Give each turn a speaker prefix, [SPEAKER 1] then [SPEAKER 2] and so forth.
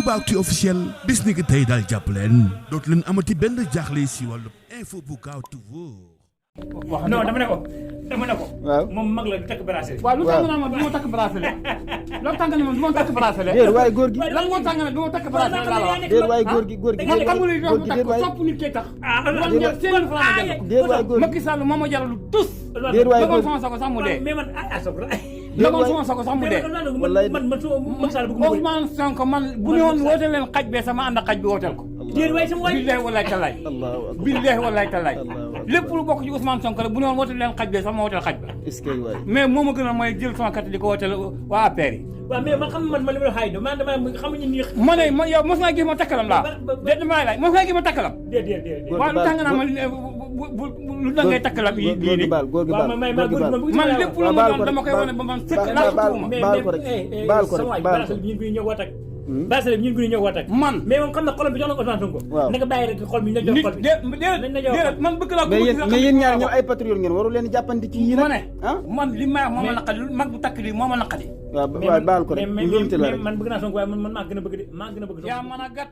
[SPEAKER 1] Toubactu officiel bis ni ki tey daal jàpp leen dootu leen amati benn jaaxle si wàllu info bu gaaw te wóor.
[SPEAKER 2] non dama ne ko.
[SPEAKER 3] waaw
[SPEAKER 2] moom mag la du takk bracelet.
[SPEAKER 4] waaw lu tax nga naan ma du ma takk bracelet loolu tax nga ne ma du ma takk bracelet.
[SPEAKER 3] déet waaye góor gi
[SPEAKER 4] lan moo tax nga ne du ma takk bracelet laa la wax.
[SPEAKER 3] déet waaye góor gi
[SPEAKER 4] man xamul li doon takk sopp nit kay tax. man ñëpp seen franc ma jël ko.
[SPEAKER 3] déet waaye góor gi
[SPEAKER 4] Macky Sall moo ma jaralu tus.
[SPEAKER 3] déet waaye góor
[SPEAKER 4] dogal sama sago sax mu dee.
[SPEAKER 2] mais man soxla.
[SPEAKER 4] dogal sama sago sax mu dee.
[SPEAKER 3] wallaay
[SPEAKER 2] man Macky Sall bëgguma ko.
[SPEAKER 4] Ousmane Sonko man bu ne woon wooteel leen xaj bee sama ànd ak xaj bi wooteel ko.
[SPEAKER 2] déet waaye sama waay.
[SPEAKER 4] billahi wallahi talaay. billahi wallahi talaay. lépp lu bokk ci Ousmane Sonko rek bu ne woon wooteel leen xaj bee sax ma wooteel xaj ba.
[SPEAKER 3] est-ce que waay
[SPEAKER 4] mais moo ma gën a mooy jël sama carte di ko wooteel waa APR yi.
[SPEAKER 2] waaw mais man xam man li ma la xaay man dama xamuñu ni.
[SPEAKER 4] ma ne ma yow mos naa gis ma takkalam laa. déet dama lay mos naa gis ma takkalam.
[SPEAKER 2] déet.
[SPEAKER 4] waaw lu tax nga naa ma lu tax ngay takkalam yi lii nii.
[SPEAKER 3] góor gi baal
[SPEAKER 4] man lépp lu ma doon dama koy wane ba man sëkk laa tuuma.
[SPEAKER 3] baal ko rek baal ko rek baal ko
[SPEAKER 2] ñun bi ñëw watak bracelet bi ñun bi ñëw watak
[SPEAKER 4] man
[SPEAKER 2] mais moom xam na xolam bi jox na ko Ousmane Sonko naka bàyyi rek xol bi ñu jox xol bi
[SPEAKER 4] déedéet man bëgg laa
[SPEAKER 3] mais yéen ñaar ñoom ay patriote ngeen waru leen jàppandi ci yii
[SPEAKER 4] ma ne
[SPEAKER 3] ah
[SPEAKER 4] man li may wax moo ma naqadi mag bu takk lii moo ma naqadi
[SPEAKER 3] waaw baal ko rek
[SPEAKER 2] mais man bëgg naa Sonko waaye man maa gën a bëgg de maa gën a bëgg
[SPEAKER 4] yaa mën a gat